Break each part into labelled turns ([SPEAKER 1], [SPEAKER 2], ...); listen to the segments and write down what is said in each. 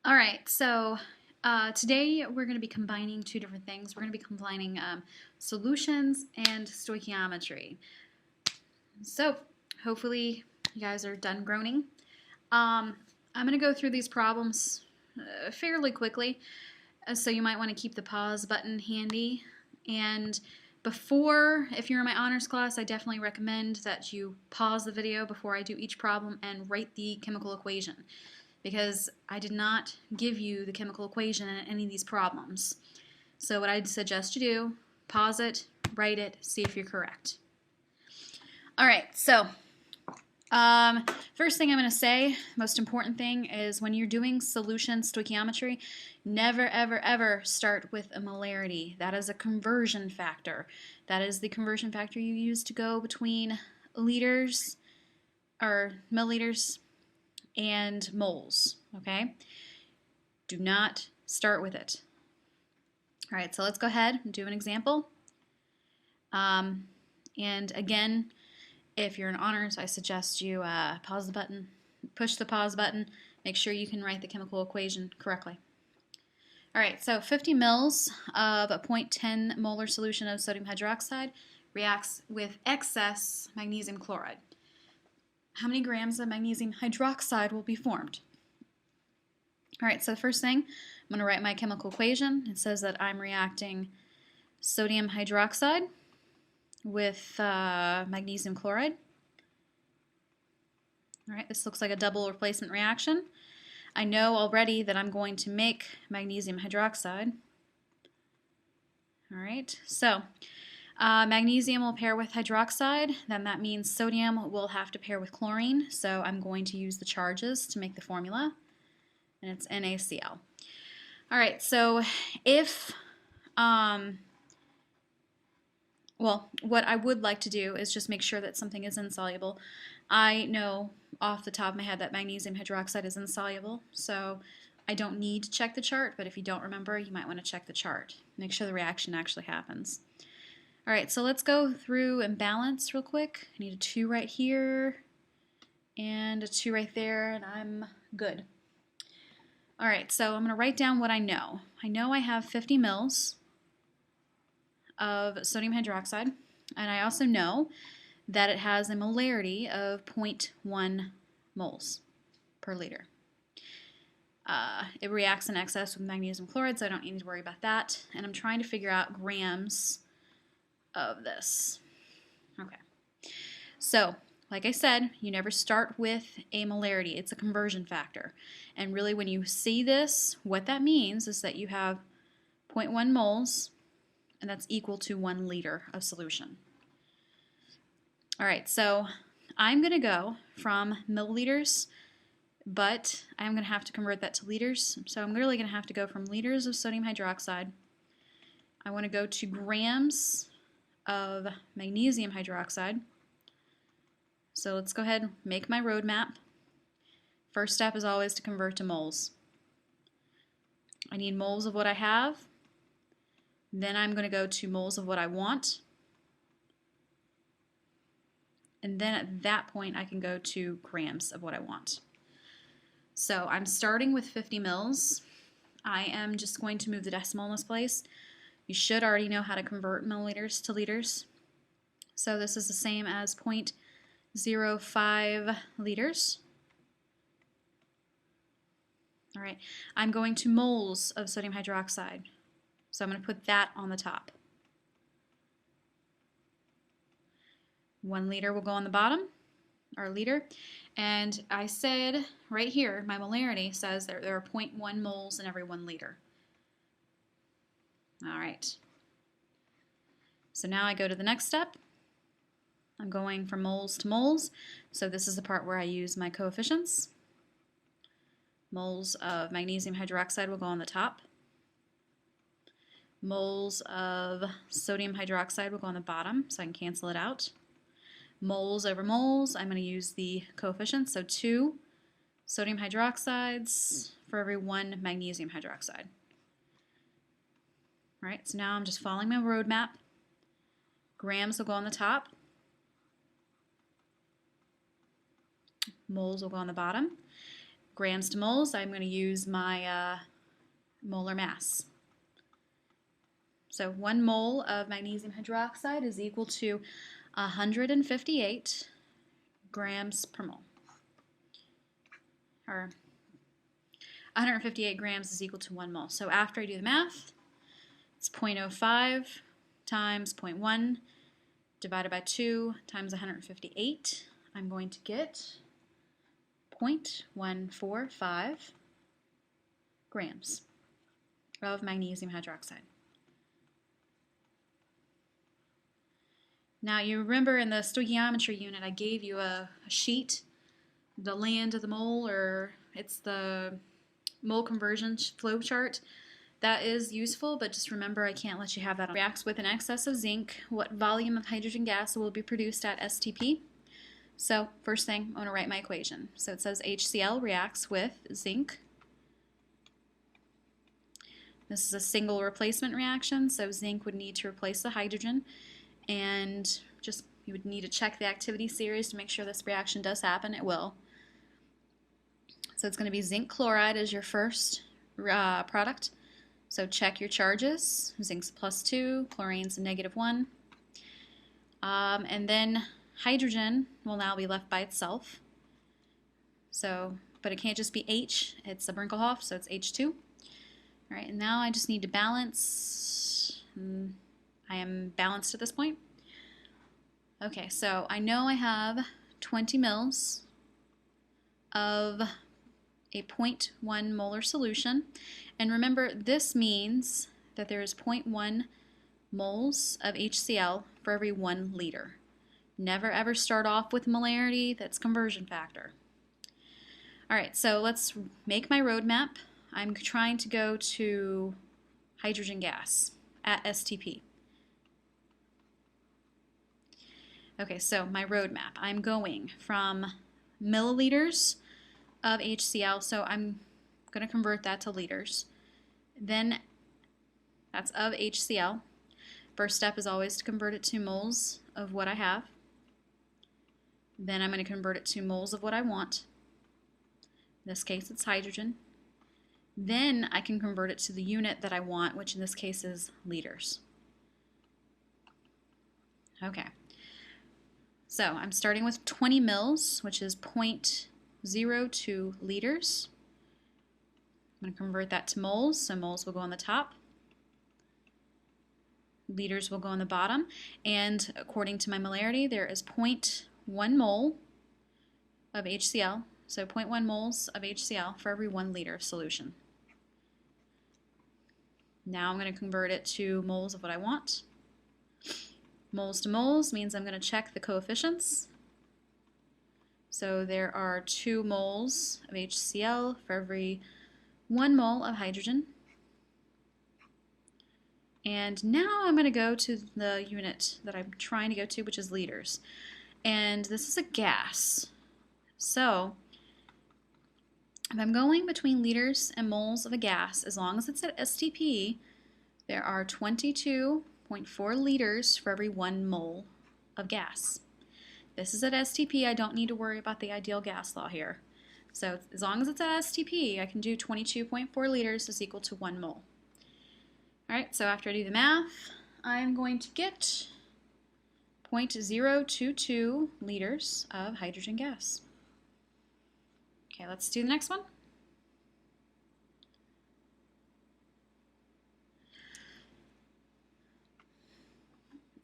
[SPEAKER 1] All right, so today we're going to be combining two different things. We're going to be combining solutions and stoichiometry. So hopefully you guys are done groaning. I'm going to go through these problems fairly quickly, so you might want to keep the pause button handy. And if you're in my honors class, I definitely recommend that you pause the video before I do each problem and write the chemical equation, because I did not give you the chemical equation in any of these problems. So what I'd suggest you do, pause it, write it, see if you're correct. All right, so first thing I'm going to say, most important thing, is when you're doing solution stoichiometry, never, ever, ever start with a molarity. That is a conversion factor. That is the conversion factor you use to go between liters or milliliters and moles, okay? Do not start with it. All right, so let's go ahead and do an example. And again, if you're in honors, I suggest you pause the button, push the pause button, make sure you can write the chemical equation correctly. All right, so 50 mils of a 0.10 molar solution of sodium hydroxide reacts with excess magnesium chloride. How many grams of magnesium hydroxide will be formed? All right, so the first thing, I'm going to write my chemical equation. It says that I'm reacting sodium hydroxide with magnesium chloride. All right, this looks like a double replacement reaction. I know already that I'm going to make magnesium hydroxide. All right, so magnesium will pair with hydroxide, then that means sodium will have to pair with chlorine, so I'm going to use the charges to make the formula, and it's NaCl. All right, so what I would like to do is just make sure that something is insoluble. I know off the top of my head that magnesium hydroxide is insoluble, so I don't need to check the chart, but if you don't remember, you might want to check the chart. Make sure the reaction actually happens. All right, so let's go through and balance real quick. I need a 2 right here and a 2 right there, and I'm good. All right, so I'm going to write down what I know. I know I have 50 mils of sodium hydroxide, and I also know that it has a molarity of 0.1 moles per liter. It reacts in excess with magnesium chloride, so I don't need to worry about that. And I'm trying to figure out grams of this. Okay. So, like I said, you never start with a molarity. It's a conversion factor. And really, when you see this, what that means is that you have 0.1 moles, and that's equal to 1 liter of solution. All right, so I'm going to go from milliliters, but I'm going to have to convert that to liters. So I'm really going to have to go from liters of sodium hydroxide. I want to go to grams of magnesium hydroxide. So let's go ahead and make my roadmap. First step is always to convert to moles. I need moles of what I have. Then I'm going to go to moles of what I want. And then at that point I can go to grams of what I want. So I'm starting with 50 mils. I am just going to move the decimal in this place. You should already know how to convert milliliters to liters. So this is the same as 0.05 liters. All right, I'm going to moles of sodium hydroxide. So I'm going to put that on the top. 1 liter will go on the bottom, or liter. And I said right here, my molarity says there are 0.1 moles in every 1 liter. All right. So now I go to the next step. I'm going from moles to moles. So this is the part where I use my coefficients. Moles of magnesium hydroxide will go on the top. Moles of sodium hydroxide will go on the bottom, so I can cancel it out. Moles over moles, I'm going to use the coefficients, so 2 sodium hydroxides for every 1 magnesium hydroxide. All right, so now I'm just following my roadmap. Grams will go on the top. Moles will go on the bottom. grams to moles, I'm going to use my molar mass. So 1 mole of magnesium hydroxide is equal to 158 grams per mole. Or 158 grams is equal to 1 mole. So after I do the math, it's 0.05 times 0.1 divided by 2 times 158. I'm going to get 0.145 grams of magnesium hydroxide. Now you remember in the stoichiometry unit I gave you a sheet, the land of the mole, or it's the mole conversion flow chart. That is useful, but just remember I can't let you have that on. Reacts with an excess of zinc. What volume of hydrogen gas will be produced at STP? So first thing, I'm going to write my equation. So it says HCl reacts with zinc. This is a single replacement reaction, so zinc would need to replace the hydrogen, and just you would need to check the activity series to make sure this reaction does happen. It will. So it's going to be zinc chloride as your first product. So check your charges. Zinc's +2, chlorine's -1. And then hydrogen will now be left by itself. So, but it can't just be H, it's a Brinkelhoff, so it's H2. All right, and now I just need to balance. I am balanced at this point. Okay, so I know I have 20 mils of a 0.1 molar solution. And remember, this means that there is 0.1 moles of HCl for every 1 liter. Never ever start off with molarity, that's conversion factor. All right, so let's make my roadmap. I'm trying to go to hydrogen gas at STP. Okay, so my roadmap. I'm going from milliliters of HCl, so I'm going to convert that to liters. Then that's of HCl. First step is always to convert it to moles of what I have. Then I'm going to convert it to moles of what I want. In this case, it's hydrogen. Then I can convert it to the unit that I want, which in this case is liters. Okay. So I'm starting with 20 mils, which is 0.02 liters. I'm going to convert that to moles, so moles will go on the top. Liters will go on the bottom. And according to my molarity, there is 0.1 mole of HCl. So 0.1 moles of HCl for every 1 liter of solution. Now I'm going to convert it to moles of what I want. Moles to moles means I'm going to check the coefficients. So there are 2 moles of HCl for every 1 mole of hydrogen. And now I'm going to go to the unit that I'm trying to go to, which is liters. And this is a gas. So if I'm going between liters and moles of a gas, as long as it's at STP, there are 22.4 liters for every 1 mole of gas. This is at STP. I don't need to worry about the ideal gas law here. So as long as it's at STP, I can do 22.4 liters is equal to 1 mole. All right, so after I do the math, I'm going to get 0.022 liters of hydrogen gas. Okay, let's do the next one.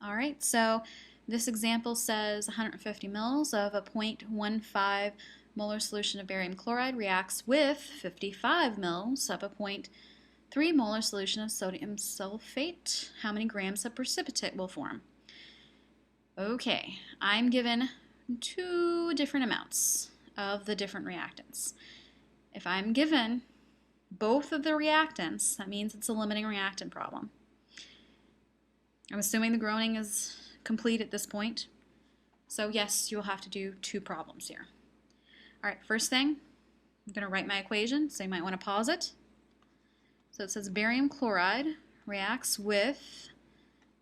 [SPEAKER 1] All right, so this example says 150 mils of a 0.15 molar solution of barium chloride reacts with 55 mils of a 0.3 molar solution of sodium sulfate. How many grams of precipitate will form? Okay, I'm given 2 different amounts of the different reactants. If I'm given both of the reactants, that means it's a limiting reactant problem. I'm assuming the groaning is complete at this point. So yes, you'll have to do 2 problems here. All right, first thing, I'm going to write my equation, so you might want to pause it. So it says barium chloride reacts with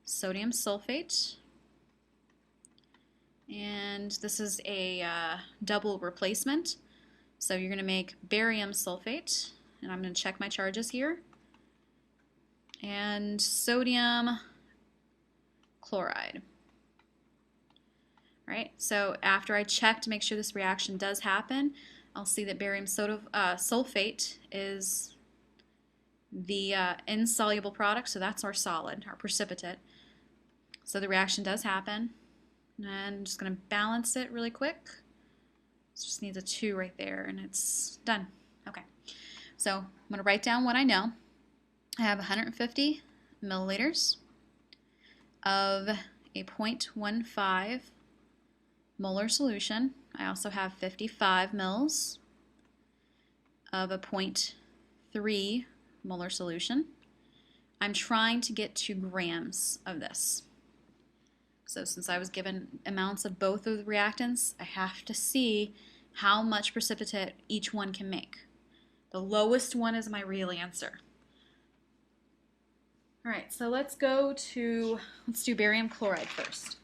[SPEAKER 1] sodium sulfate. And this is a double replacement. So you're going to make barium sulfate, and I'm going to check my charges here, and sodium chloride. All right, so after I check to make sure this reaction does happen, I'll see that barium sulfate is the insoluble product, so that's our solid, our precipitate. So the reaction does happen, and I'm just going to balance it really quick. It just needs a 2 right there, and it's done. Okay, so I'm going to write down what I know. I have 150 milliliters of a 0.15 molar solution. I also have 55 mils of a 0.3 molar solution. I'm trying to get to grams of this. So since I was given amounts of both of the reactants, I have to see how much precipitate each one can make. The lowest one is my real answer. All right, so let's do barium chloride first.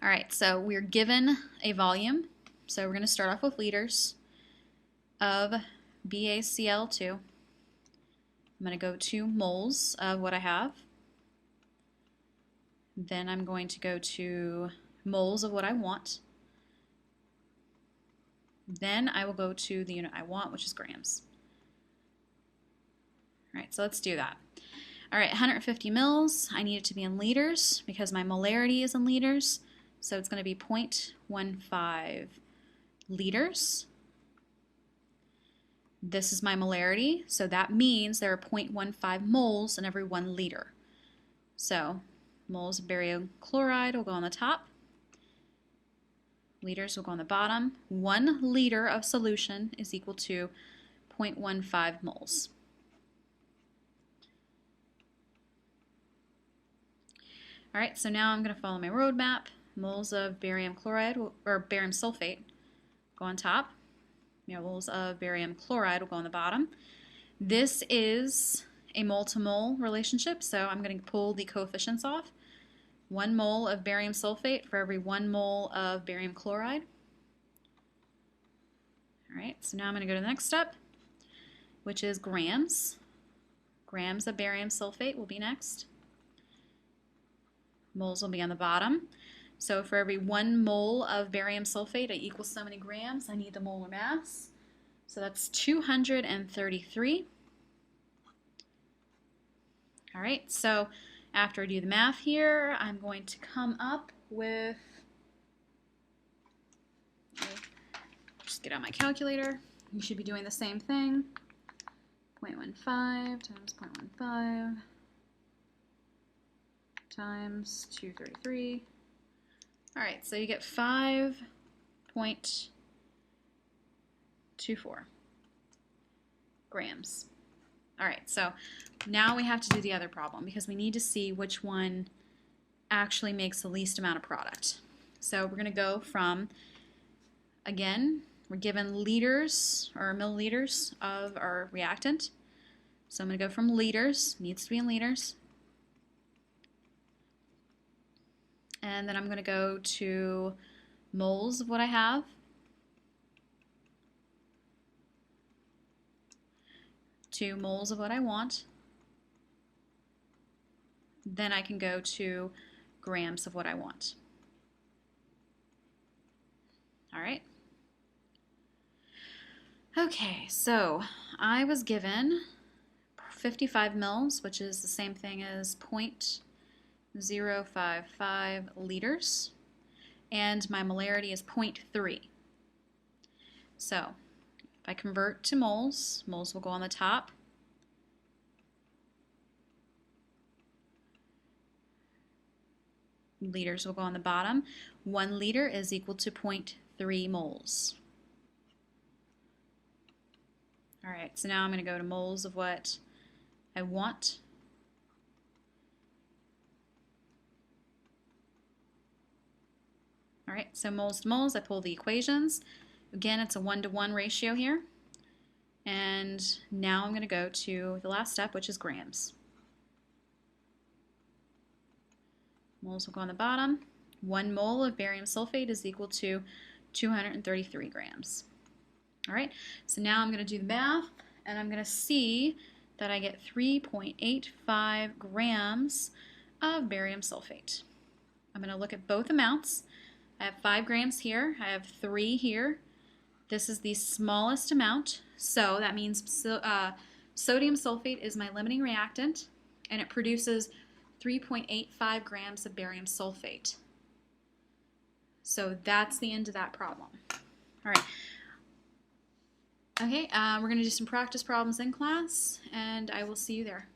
[SPEAKER 1] All right, so we're given a volume. So we're going to start off with liters of BaCl2. I'm going to go to moles of what I have. Then I'm going to go to moles of what I want. Then I will go to the unit I want, which is grams. All right, so let's do that. All right, 150 mils. I need it to be in liters because my molarity is in liters. So it's going to be 0.15 liters. This is my molarity, so that means there are 0.15 moles in every 1 liter. So moles of barium chloride will go on the top. Liters will go on the bottom. 1 liter of solution is equal to 0.15 moles. All right, so now I'm going to follow my roadmap. Moles of barium chloride, or barium sulfate, go on top. Moles of barium chloride will go on the bottom. This is a mole-to-mole relationship, so I'm going to pull the coefficients off. 1 mole of barium sulfate for every 1 mole of barium chloride. All right, so now I'm going to go to the next step, which is grams. Grams of barium sulfate will be next. Moles will be on the bottom. So for every 1 mole of barium sulfate, I equal so many grams. I need the molar mass. So that's 233. All right, so after I do the math here, I'm going to come up with, just get out my calculator. You should be doing the same thing. 0.15 times 0.15 times 233. All right, so you get 5.24 grams. All right, so now we have to do the other problem because we need to see which one actually makes the least amount of product. So we're going to go from, again, we're given liters or milliliters of our reactant. So I'm going to go from liters, needs to be in liters. And then I'm going to go to moles of what I have. To moles of what I want. Then I can go to grams of what I want. All right. Okay, so I was given 55 mils, which is the same thing as 0.055 liters, and my molarity is 0.3. So if I convert to moles, moles will go on the top. Liters will go on the bottom. 1 liter is equal to 0.3 moles. All right, so now I'm going to go to moles of what I want. All right, so moles to moles, I pull the equations. Again, it's a 1-to-1 ratio here. And now I'm going to go to the last step, which is grams. Moles will go on the bottom. 1 mole of barium sulfate is equal to 233 grams. All right, so now I'm going to do the math, and I'm going to see that I get 3.85 grams of barium sulfate. I'm going to look at both amounts. I have 5 grams here. I have 3 here. This is the smallest amount, so that means sodium sulfate is my limiting reactant, and it produces 3.85 grams of barium sulfate. So that's the end of that problem. All right. Okay, we're going to do some practice problems in class, and I will see you there.